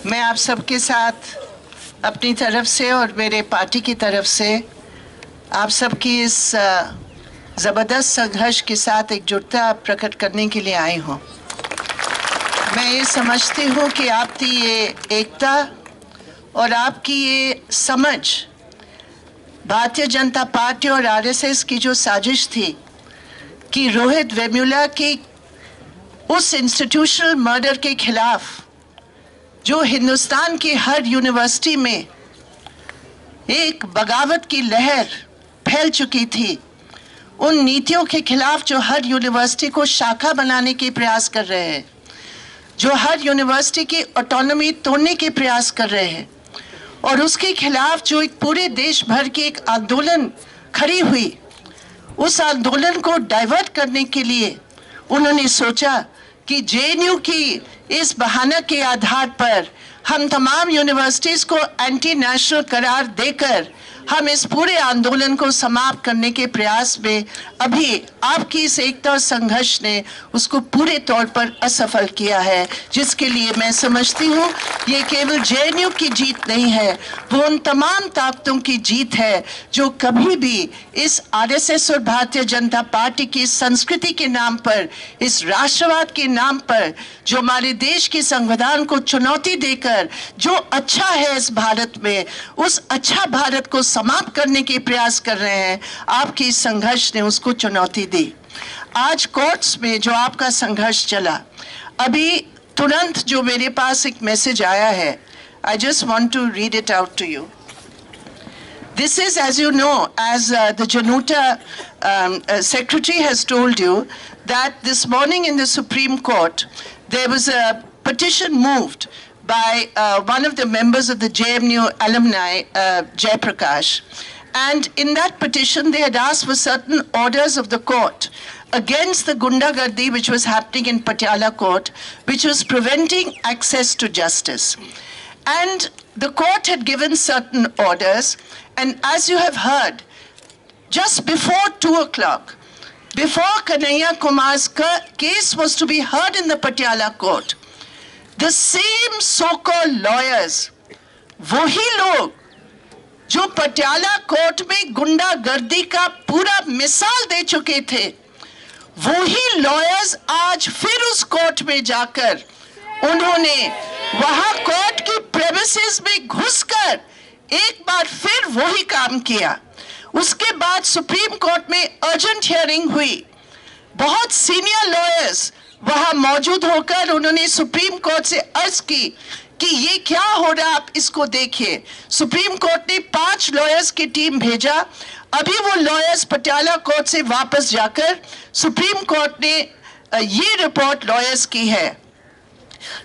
मैं आप सबके साथ अपनी तरफ से और मेरे पार्टी की तरफ से आप सबकी इस ज़बरदस्त संघर्ष के साथ एकजुटता प्रकट करने के लिए आई हूँ। मैं ये समझती हूँ कि आपकी ये एकता और आपकी ये समझ भारतीय जनता पार्टी और आरएसएस की जो साजिश थी कि रोहित वेमुला की उस इंस्टीट्यूशनल मर्डर के खिलाफ जो हिंदुस्तान की हर यूनिवर्सिटी में एक बगावत की लहर फैल चुकी थी, उन नीतियों के खिलाफ जो हर यूनिवर्सिटी को शाखा बनाने के प्रयास कर रहे हैं, जो हर यूनिवर्सिटी की ऑटोनॉमी तोड़ने के प्रयास कर रहे हैं, और उसके खिलाफ जो एक पूरे देश भर की एक आंदोलन खड़ी हुई, उस आंदोलन को डाइवर्ट करने के लिए उन्होंने सोचा कि जेएनयू की इस बहाना के आधार पर हम तमाम यूनिवर्सिटीज़ को एंटी नेशनल करार देकर हम इस पूरे आंदोलन को समाप्त करने के प्रयास में अभी आपकी इस एकता और संघर्ष ने उसको पूरे तौर पर असफल किया है, जिसके लिए मैं समझती हूँ ये केवल जेएनयू की जीत नहीं है, वो उन तमाम ताकतों की जीत है जो कभी भी इस आरएसएस और भारतीय जनता पार्टी की संस्कृति के नाम पर, इस राष्ट्रवाद के नाम पर, जो हमारे देश के संविधान को चुनौती देकर जो अच्छा है इस भारत में, उस अच्छा भारत को समाप्त करने के प्रयास कर रहे हैं, आपके इस संघर्ष ने उसको चुनौती दी। आज कोर्ट्स में जो आपका संघर्ष चला, अभी तुरंत जो मेरे पास एक मैसेज आया है, I just want to read it out to you. This is, as you know, as the Januta secretary has told you, that this morning in the Supreme Court, there was a petition moved by one of the members of the JMU alumni, Jay Prakash. And in that petition, they had asked for certain orders of the court against the Gundagardi which was happening in Patiala court, which was preventing access to justice. And the court had given certain orders, and as you have heard, just before 2 o'clock, before Kanhaiya Kumar's case was to be heard in the Patiala court, the same so-called lawyers, वही लोग जो Patiala court में गुंडागर्दी का पूरा मिसाल दे चुके थे, वही लॉयर्स आज फिर उस कोर्ट में जाकर उन्होंने वहां कोर्ट की प्रेमिसेस में घुसकर एक बार फिर वही काम किया। उसके बाद सुप्रीम कोर्ट में अर्जेंट हियरिंग हुई, बहुत सीनियर लॉयर्स वहां मौजूद होकर उन्होंने सुप्रीम कोर्ट से अर्ज की कि ये क्या हो रहा, आप इसको देखिए। सुप्रीम कोर्ट ने 5 लॉयर्स की टीम भेजा, अभी वो लॉयर्स पटियाला कोर्ट से वापस जाकर सुप्रीम कोर्ट ने ये रिपोर्ट लॉयर्स की है।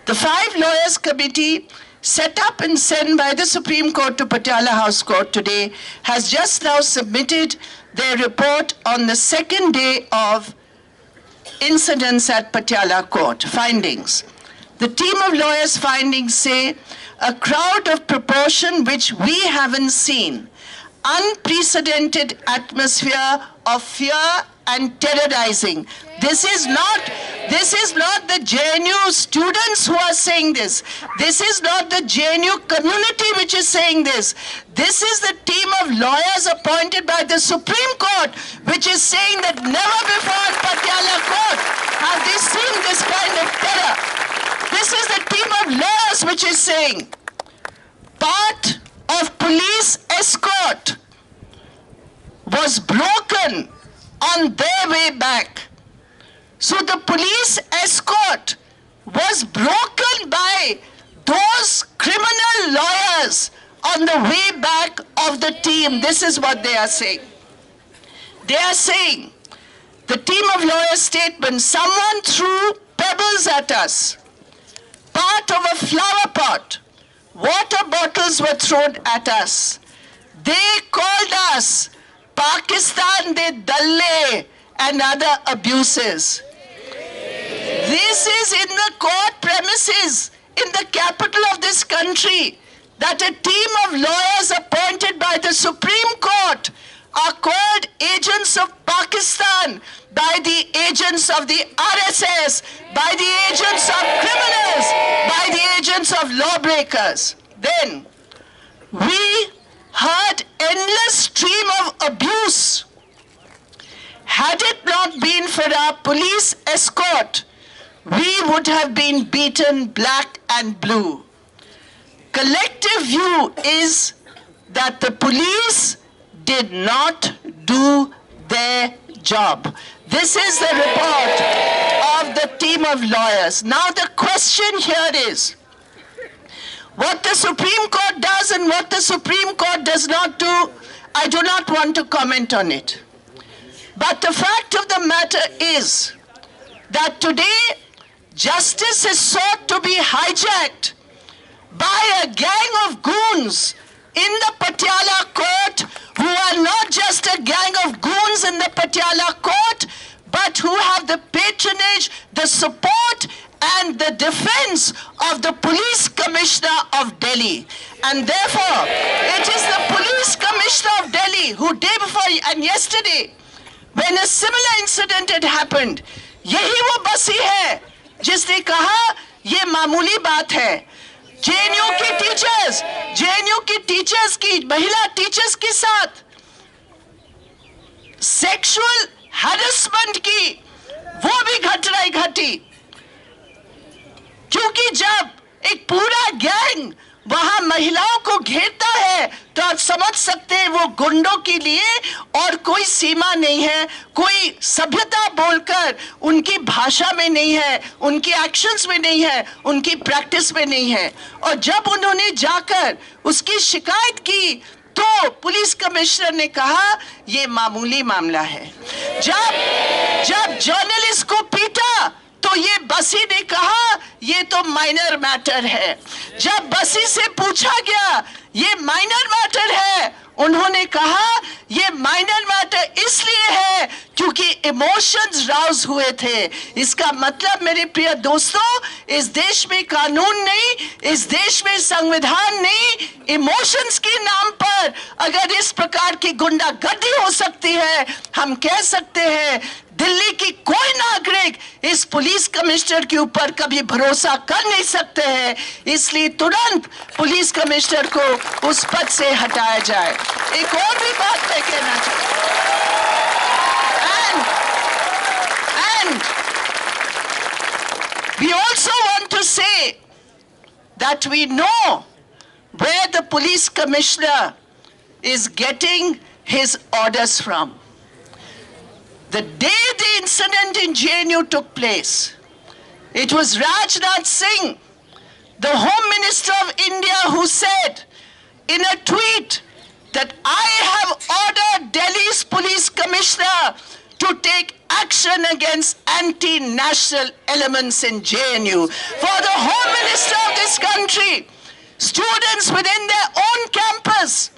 The 5 lawyers committee set up and sent by the Supreme Court to Patiala House Court today has just now submitted their report on the second day of incidents at Patiala Court. Findings. The team of lawyers' findings say a crowd of proportion which we haven't seen, unprecedented atmosphere of fear and terrorizing. This is not the JNU students who are saying this. This is not the JNU community which is saying this. This is the team of lawyers appointed by the Supreme Court which is saying that never before in Patiala Court have they seen this kind of terror. This is the team of lawyers which is saying part of police escort was broken on their way back. So the police escort was broken by those criminal lawyers on the way back of the team. This is what they are saying. They are saying, the team of lawyers statement, someone threw pebbles at us, part of a flower pot, water bottles were thrown at us. They called us Pakistan de Dalle and other abuses. This is in the court premises in the capital of this country that a team of lawyers appointed by the Supreme Court are called agents of Pakistan by the agents of the RSS, by the agents of criminals, by the agents of lawbreakers. Then we heard endless stream of abuse. Had it not been for our police escort, we would have been beaten black and blue. Collective view is that the police did not do their job. This is the report of the team of lawyers. Now the question here is, what the Supreme Court does and what the Supreme Court does not do, I do not want to comment on it. But the fact of the matter is that today justice is sought to be hijacked by a gang of goons in the Patiala court, who are not just a gang of goons in the Patiala court, but who have the patronage, the support, and the defense of the police commissioner of Delhi. And therefore, it is the police commissioner of Delhi who day before and yesterday, when a similar incident had happened, यही वो बसी है जिसने कहा ये मामूली बात है। JNU की टीचर्स की महिला टीचर्स के साथ सेक्सुअल हैरेसमेंट की वो भी घटनाएं घटी, क्योंकि जब एक पूरा गैंग वहां महिलाओं को घेरता है तो आप समझ सकते हैं वो गुंडों के लिए और कोई सीमा नहीं है, कोई सभ्यता बोलकर उनकी भाषा में नहीं है, उनकी एक्शंस में नहीं है, उनकी प्रैक्टिस में नहीं है। और जब उन्होंने जाकर उसकी शिकायत की तो पुलिस कमिश्नर ने कहा ये मामूली मामला है। जब जर्नलिस्ट को पीटा तो ये बसी ने कहा ये तो माइनर मैटर है। जब बसी से पूछा गया ये माइनर मैटर है, उन्होंने कहा ये माइनर मैटर इसलिए है क्योंकि इमोशंस राउज हुए थे। इसका मतलब मेरे प्रिय दोस्तों, इस देश में कानून नहीं, इस देश में संविधान नहीं, इमोशंस के नाम पर अगर इस प्रकार की गुंडागर्दी हो सकती है, हम कह सकते हैं दिल्ली की कोई नागरिक इस पुलिस कमिश्नर के ऊपर कभी भरोसा कर नहीं सकते हैं। इसलिए तुरंत पुलिस कमिश्नर को उस पद से हटाया जाए। एक और भी बात मैं कहना चाहता हूं, and we also want to say that we know where the police commissioner is getting his orders from. The day the incident in JNU took place, it was Rajnath Singh, the Home Minister of India, who said in a tweet that I have ordered Delhi's police commissioner to take action against anti-national elements in JNU. For the Home Minister of this country, students within their own campus,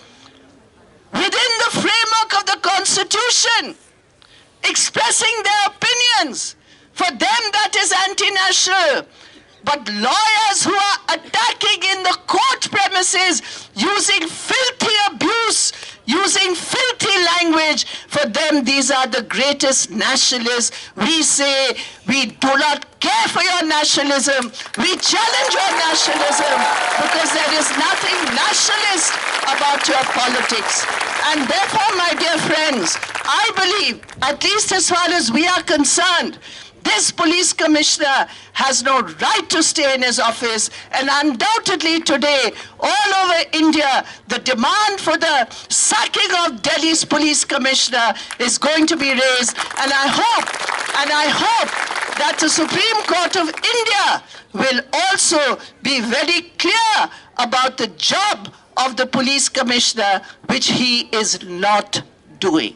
within the framework of the Constitution, expressing their opinions, for them that is anti-national. But lawyers who are attacking in the court premises, using filthy abuse, using filthy language, for them these are the greatest nationalists. We say we do not care for your nationalism, we challenge your nationalism, because there is nothing nationalist about your politics. And therefore, my dear friends, I believe, at least as far as we are concerned, this police commissioner has no right to stay in his office, and undoubtedly today, all over India, the demand for the sacking of Delhi's police commissioner is going to be raised, and I hope that the Supreme Court of India will also be very clear about the job of the police commissioner, which he is not doing.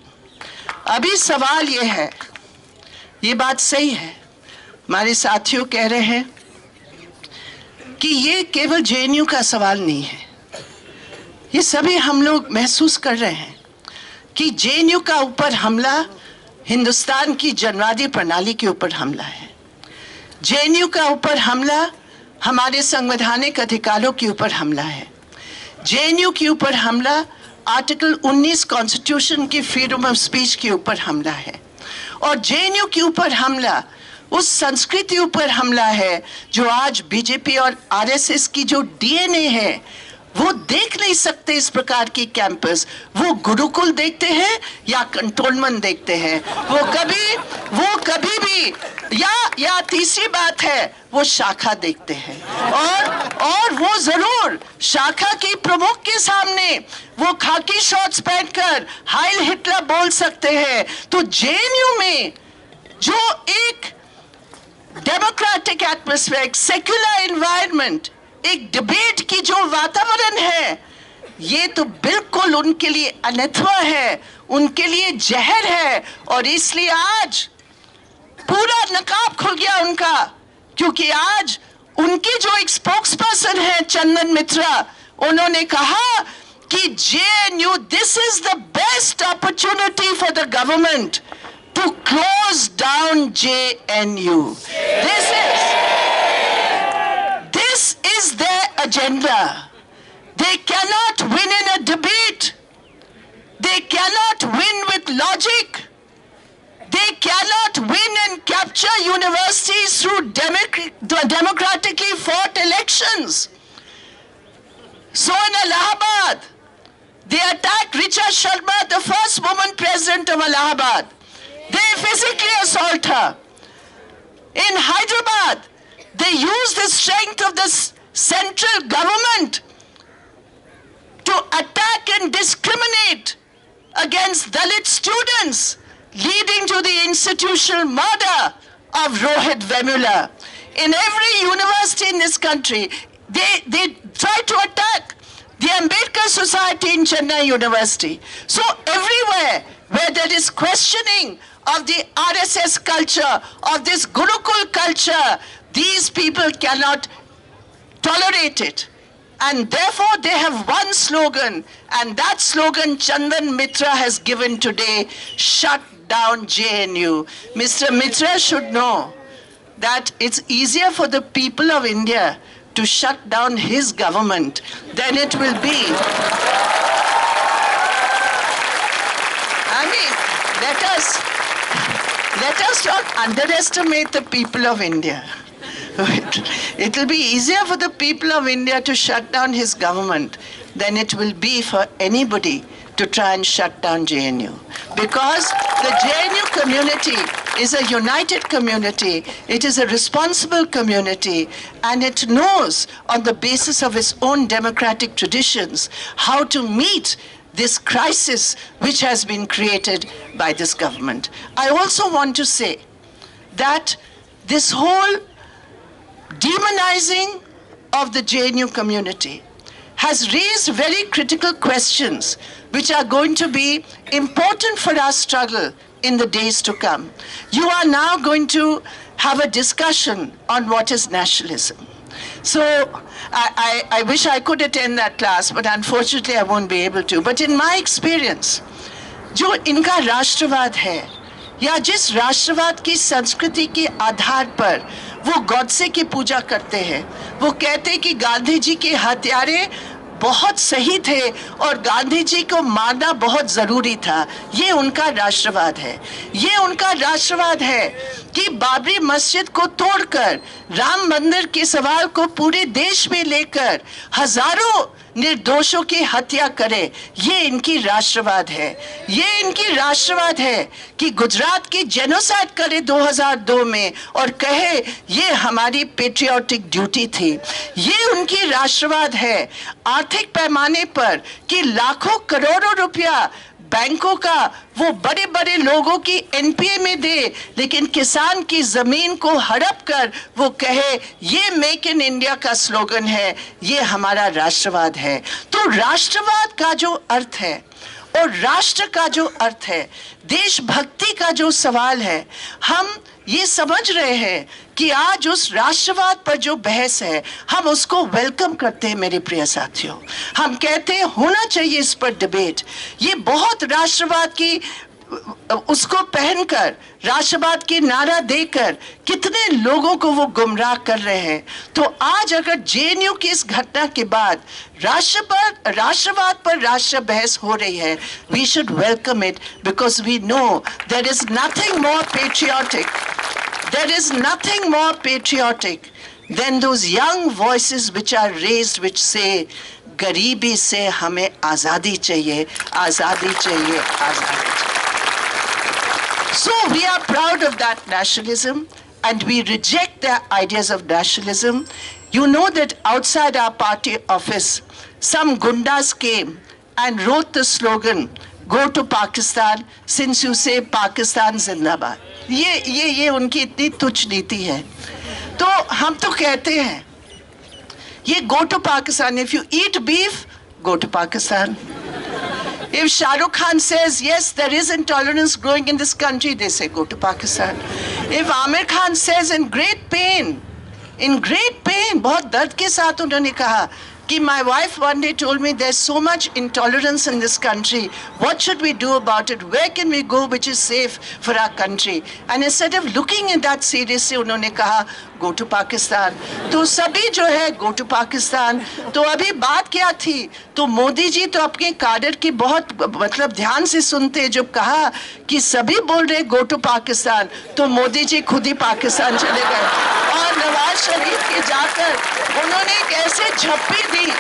अभी सवाल ये है, ये बात सही है, हमारे साथियों कह रहे हैं कि ये केवल JNU का सवाल नहीं है, ये सभी हम लोग महसूस कर रहे हैं कि JNU का ऊपर हमला हिंदुस्तान की जनवादी प्रणाली के ऊपर हमला है। JNU का ऊपर हमला हमारे संवैधानिक अधिकारों के ऊपर हमला है। JNU के ऊपर हमला आर्टिकल 19 कॉन्स्टिट्यूशन की फ्रीडम ऑफ स्पीच के ऊपर हमला है, और जेएनयू के ऊपर हमला उस संस्कृति ऊपर हमला है जो आज बीजेपी और आरएसएस की जो डीएनए है, वो देख नहीं सकते इस प्रकार की कैंपस। वो गुरुकुल देखते हैं या कंटोनमेंट देखते हैं, वो कभी भी या तीसरी बात है वो शाखा देखते हैं, और वो जरूर शाखा की प्रमुख के सामने वो खाकी शॉर्ट्स पहनकर हाइल हिटलर बोल सकते हैं। तो जेएनयू में जो एक डेमोक्रेटिक एटमॉस्फेयर, एक सेक्युलर एनवायरनमेंट, एक डिबेट की जो वातावरण है, ये तो बिल्कुल उनके लिए अनथवा है, उनके लिए जहर है। और इसलिए आज पूरा नकाब खुल गया उनका, क्योंकि आज उनके जो एक स्पोक्स पर्सन है चंदन मित्रा, उन्होंने कहा कि JNU, this is the best opportunity for the government to close down JNU. This is their agenda. They cannot win in a debate. They cannot win with logic. They cannot win and capture universities through democratically fought elections. So in Allahabad, they attacked Richa Sharma, the first woman president of Allahabad. They physically assault her. In Hyderabad, they use the strength of the central government to attack and discriminate against Dalit students, leading to the institutional murder of Rohit Vemula. In every university in this country, they try to attack the Ambedkar Society in Chennai University. So everywhere where there is questioning of the RSS culture, of this Gurukul culture, these people cannot tolerate it. And therefore they have one slogan, and that slogan Chandan Mitra has given today: shut down JNU. Mr. Mitra should know that it's easier for the people of India to shut down his government than it will be. I mean, let us not underestimate the people of India. It will be easier for the people of India to shut down his government than it will be for anybody to try and shut down JNU. Because the JNU community is a united community, it is a responsible community, and it knows on the basis of its own democratic traditions how to meet this crisis which has been created by this government. I also want to say that this whole demonizing of the JNU community has raised very critical questions which are going to be important for our struggle in the days to come. You are now going to have a discussion on what is nationalism. So I wish I could attend that class, but unfortunately I won't be able to. But in my experience, जो इनका राष्ट्रवाद है, या जिस राष्ट्रवाद की संस्कृति के आधार पर वो गॉडसे की पूजा करते हैं, वो कहते हैं कि गांधी जी के हत्यारे बहुत सही थे और गांधी जी को मारना बहुत जरूरी था, ये उनका राष्ट्रवाद है। ये उनका राष्ट्रवाद है कि बाबरी मस्जिद को तोड़कर राम मंदिर के सवाल को पूरे देश में लेकर हजारों निर्दोषों की हत्या करे, ये इनकी राष्ट्रवाद है। ये इनकी राष्ट्रवाद है कि गुजरात की जेनोसाइड करे 2002 में और कहे ये हमारी पेट्रियोटिक ड्यूटी थी। ये उनकी राष्ट्रवाद है आर्थिक पैमाने पर कि लाखों करोड़ों रुपया बैंकों का वो बड़े बड़े लोगों की एनपीए में दे, लेकिन किसान की जमीन को हड़प कर वो कहे ये मेक इन इंडिया का स्लोगन है, ये हमारा राष्ट्रवाद है। तो राष्ट्रवाद का जो अर्थ है और राष्ट्र का जो अर्थ है, देशभक्ति का जो सवाल है, हम ये समझ रहे हैं कि आज उस राष्ट्रवाद पर जो बहस है हम उसको वेलकम करते हैं। मेरे प्रिय साथियों, हम कहते हैं होना चाहिए इस पर डिबेट। ये बहुत राष्ट्रवाद की उसको पहनकर राष्ट्रवाद की नारा देकर कितने लोगों को वो गुमराह कर रहे हैं। तो आज अगर जेएनयू की इस घटना के बाद राष्ट्रवाद पर राष्ट्र बहस हो रही है, we should welcome it because we know there is nothing more patriotic, there is nothing more patriotic than those young voices which are raised, which say, गरीबी से हमें आज़ादी चाहिए, आज़ादी चाहिए, आज़ादी चाहिए. So we are proud of that nationalism and we reject the ideas of nationalism. You know that outside our party office, some gundas came and wrote the slogan, go to Pakistan since you say Pakistan Zindabad. ये उनकी इतनी तुच्छ नीति है. तो हम तो कहते हैं ये go to Pakistan. If you eat beef, go to Pakistan. If Shah Rukh Khan says yes, there is intolerance growing in this country, they say go to Pakistan. If Amir Khan says in great pain, बहुत दर्द के साथ उन्होंने कहा कि my wife one day told me there's so much intolerance in this country, what should we do about it, where can we go which is safe for our country, and instead of looking at that seriously उन्होंने कहा go to Pakistan. तो सभी जो है go to Pakistan. तो अभी बात क्या थी, तो मोदी जी तो अपने काडर की बहुत मतलब ध्यान से सुनते, जब कहा कि सभी बोल रहे go to Pakistan, तो मोदी जी खुद ही पाकिस्तान चले गए और नवाज शरीफ के जाकर उन्होंने एक ऐसे झप्पी दी,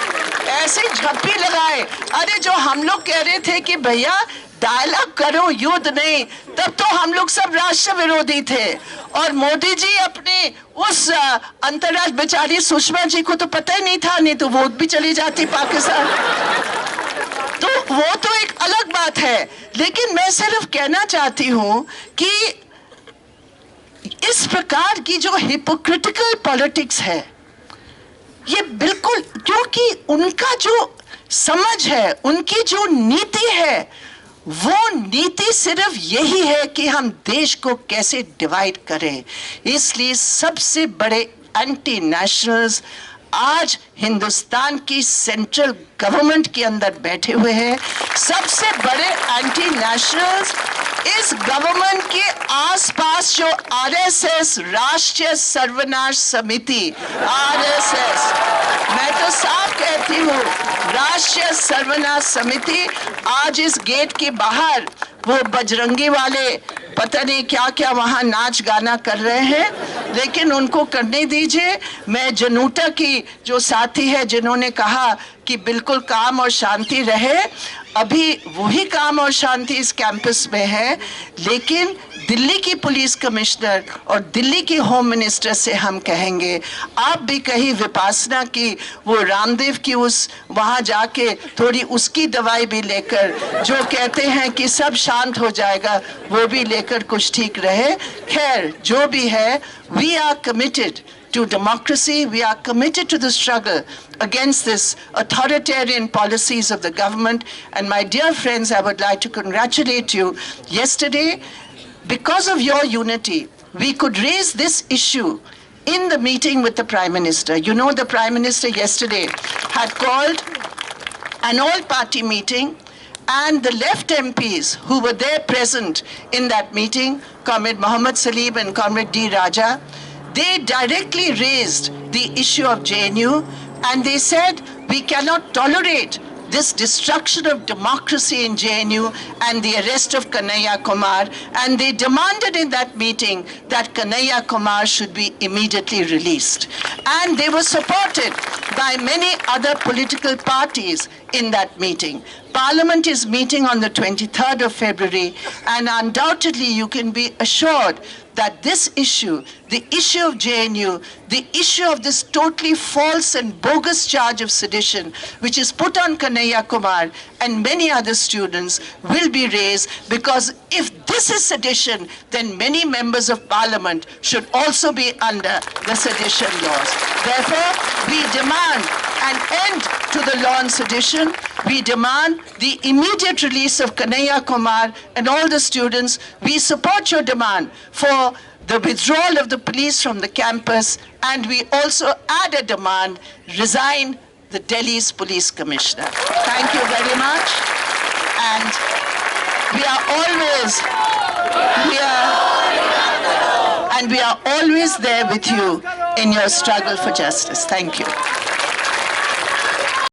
ऐसे झप्पी लगाए. अरे जो हम लोग कह रहे थे कि भैया डायलॉग करो, युद्ध नहीं, तब तो हम लोग सब राष्ट्र विरोधी थे. और मोदी जी अपने उस अंतर्राष्ट्रीय बेचारी सुषमा जी को तो पता ही नहीं था, नहीं तो वोट भी चली जाती पाकिस्तान. तो वो तो एक अलग बात है. लेकिन मैं सिर्फ कहना चाहती हूं कि इस प्रकार की जो हिपोक्रिटिकल पॉलिटिक्स है, ये बिल्कुल, क्योंकि उनका जो समझ है, उनकी जो नीति है, वो नीति सिर्फ यही है कि हम देश को कैसे डिवाइड करें. इसलिए सबसे बड़े एंटी नेशनल्स आज हिंदुस्तान की सेंट्रल गवर्नमेंट के अंदर बैठे हुए हैं. सबसे बड़े एंटी नेशनल्स इस गवर्नमेंट के आसपास जो आरएसएस, राष्ट्रीय सर्वनाश समिति, आरएसएस, मैं तो साफ कहती हूँ, राष्ट्रीय सर्वनाश समिति आज इस गेट के बाहर वो बजरंगी वाले पता नहीं क्या क्या वहां नाच गाना कर रहे हैं, लेकिन उनको करने दीजिए. मैं जनूटा की जो साथी है जिन्होंने कहा कि बिल्कुल काम और शांति रहे, अभी वही काम और शांति इस कैंपस में है. लेकिन दिल्ली की पुलिस कमिश्नर और दिल्ली की होम मिनिस्टर से हम कहेंगे, आप भी कहीं विपासना की वो रामदेव की उस वहाँ जाके थोड़ी उसकी दवाई भी लेकर, जो कहते हैं कि सब शांत हो जाएगा, वो भी लेकर कुछ ठीक रहे. खैर जो भी है, we are committed to democracy. We are committed to the struggle against this authoritarian policies of the government. And my dear friends, I would like to congratulate you. Yesterday, because of your unity, we could raise this issue in the meeting with the Prime Minister. You know, the Prime Minister yesterday had called an all-party meeting, and the left MPs who were there present in that meeting, Comrade Mohammad Salim and Comrade D. Raja, they directly raised the issue of JNU, and they said we cannot tolerate this destruction of democracy in JNU and the arrest of Kanhaiya Kumar, and they demanded in that meeting that Kanhaiya Kumar should be immediately released. And they were supported by many other political parties in that meeting. Parliament is meeting on the 23rd of February, and undoubtedly you can be assured that this issue, the issue of JNU, the issue of this totally false and bogus charge of sedition, which is put on Kanhaiya Kumar and many other students, will be raised, because if this is sedition, then many members of Parliament should also be under the sedition laws. Therefore, we demand an end to the law on sedition. We demand the immediate release of Kanhaiya Kumar and all the students. We support your demand for the withdrawal of the police from the campus, and we also add a demand, resign the Delhi's police commissioner. Thank you very much. And We are always there with you in your struggle for justice. Thank you.